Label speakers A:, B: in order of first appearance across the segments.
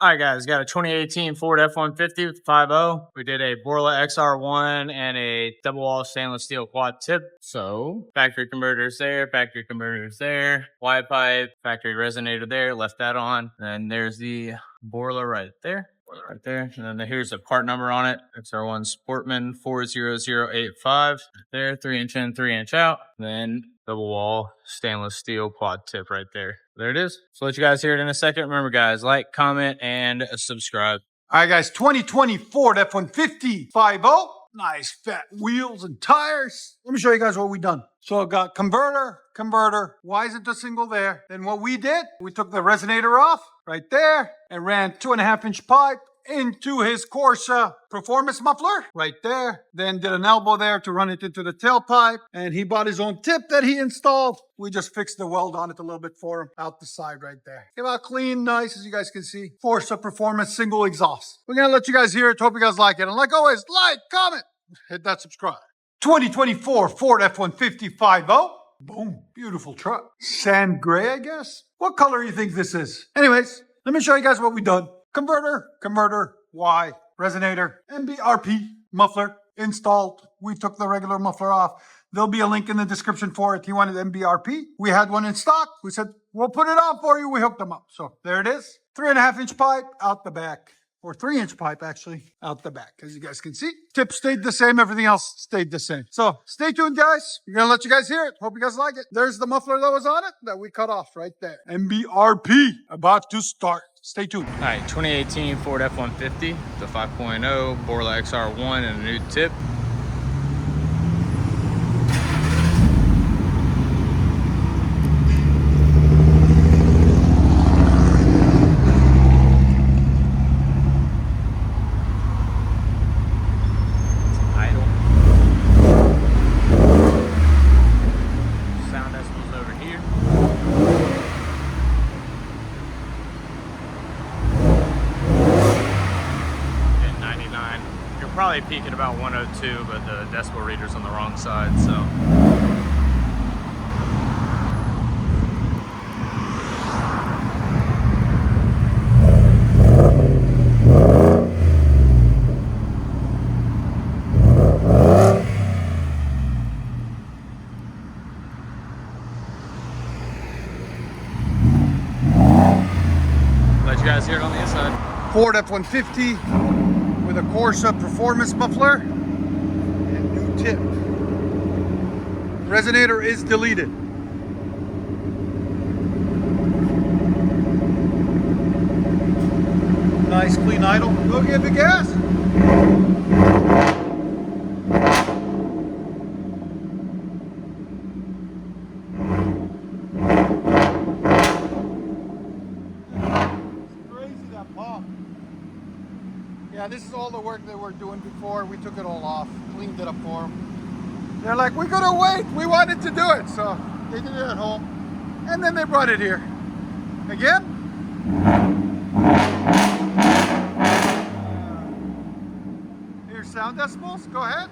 A: All right, guys, got a 2018 Ford F-150 with 5.0. We did a Borla XR-1 and a double wall stainless steel quad tip. So factory converters there, Y pipe, factory resonator there, left that on. And there's the Borla right there. Right there, and then here's the part number on it. XR1 Sportman 40085. Right there, 3-inch in, 3-inch out. Then double wall stainless steel quad tip right there. There it is. So let you guys hear it in a second. Remember, guys, like, comment, and subscribe.
B: All right, guys, 2020 Ford F-150 5.0. Nice fat wheels and tires. Let me show you guys what we done. So I got converter. Why isn't the single there? Then what we did, we took the resonator off right there and ran 2.5-inch pipe into his Corsa performance muffler right there. Then did an elbow there to run it into the tailpipe. And he bought his own tip that he installed. We just fixed the weld on it a little bit for him out the side right there. Came out clean, nice, as you guys can see. Corsa performance single exhaust. We're gonna let you guys hear it. Hope you guys like it. And like always, like, comment, hit that subscribe. 2024 Ford F-150 5.0. Boom, beautiful truck. Sand gray, I guess. What color do you think this is? Anyways, let me show you guys what we done. Converter, Y, resonator, MBRP, muffler, installed. We took the regular muffler off. There'll be a link in the description for it. He wanted MBRP. We had one in stock. We said, we'll put it on for you. We hooked them up. So there it is. 3.5-inch pipe out the back. Or 3-inch pipe, actually, out the back. As you guys can see, tip stayed the same. Everything else stayed the same. So stay tuned, guys. We're going to let you guys hear it. Hope you guys like it. There's the muffler that was on it that we cut off right there. MBRP about to start. Stay tuned.
A: All right, 2018 Ford F-150, the 5.0, Borla XR1, and a new tip. Probably peak at about 102, but the decibel reader's on the wrong side, so. Let you guys hear it on the inside.
B: Ford F-150. With a Corsa performance muffler and new tip. Resonator is deleted. Nice clean idle. Go give it gas. Yeah, this is all the work they were doing before. We took it all off, cleaned it up for them. They're like, we couldn't wait. We wanted to do it. So they did it at home. And then they brought it here. Again. Here's sound decibels. Go ahead.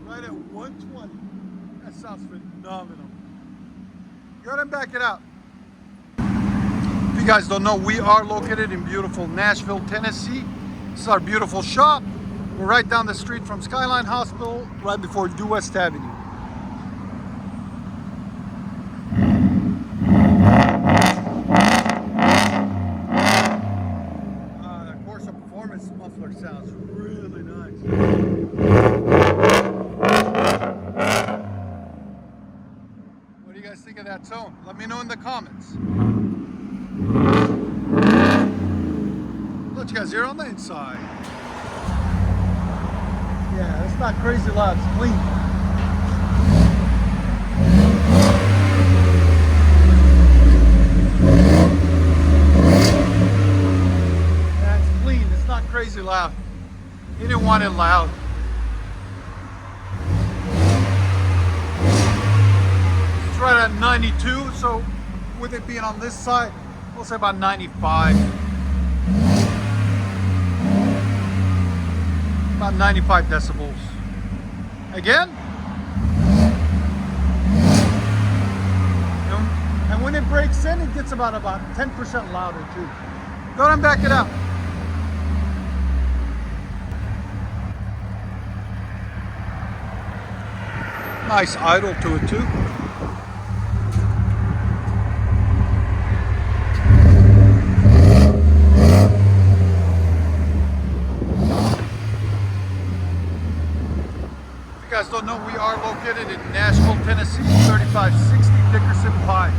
B: Right at 120. That sounds phenomenal. Go ahead and back it out. If you guys don't know, we are located in beautiful Nashville, Tennessee. This is our beautiful shop. We're right down the street from Skyline Hospital, right before Due West Avenue. The Corsa performance muffler sounds really nice. What do you guys think of that tone? Let me know in the comments. Let you guys hear on the inside. Yeah, it's not crazy loud, it's clean. Yeah, it's clean, it's not crazy loud. He didn't want it loud. It's right at 92, so with it being on this side, we'll say about 95. About 95 decibels. Again. And when it breaks in, it gets about 10% louder too. Go ahead and back it out. Nice idle to it too. If you guys don't know, we are located in Nashville, Tennessee, 3560 Dickerson Pike.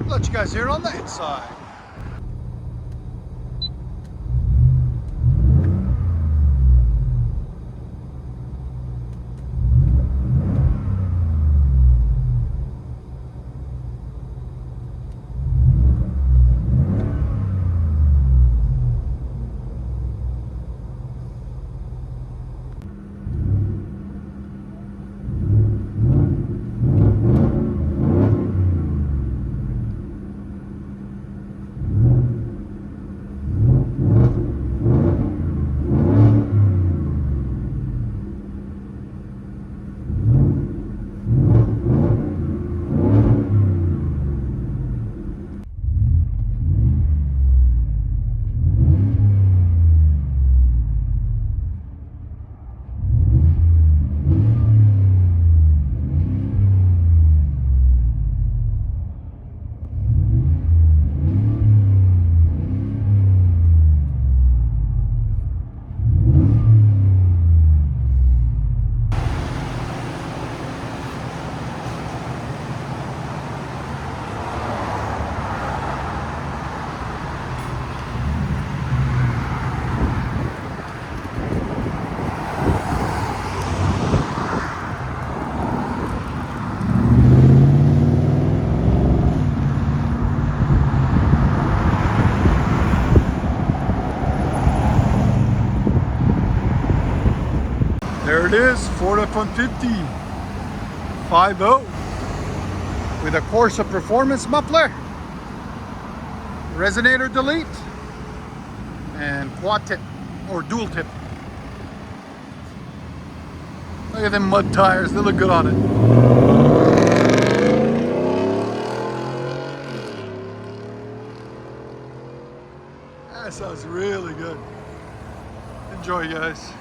B: Let you guys hear it on the inside. There it is, Ford F-150 5.0 with a Corsa performance muffler, resonator delete, and quad tip or dual tip. Look at them mud tires, they look good on it. That sounds really good. Enjoy, guys.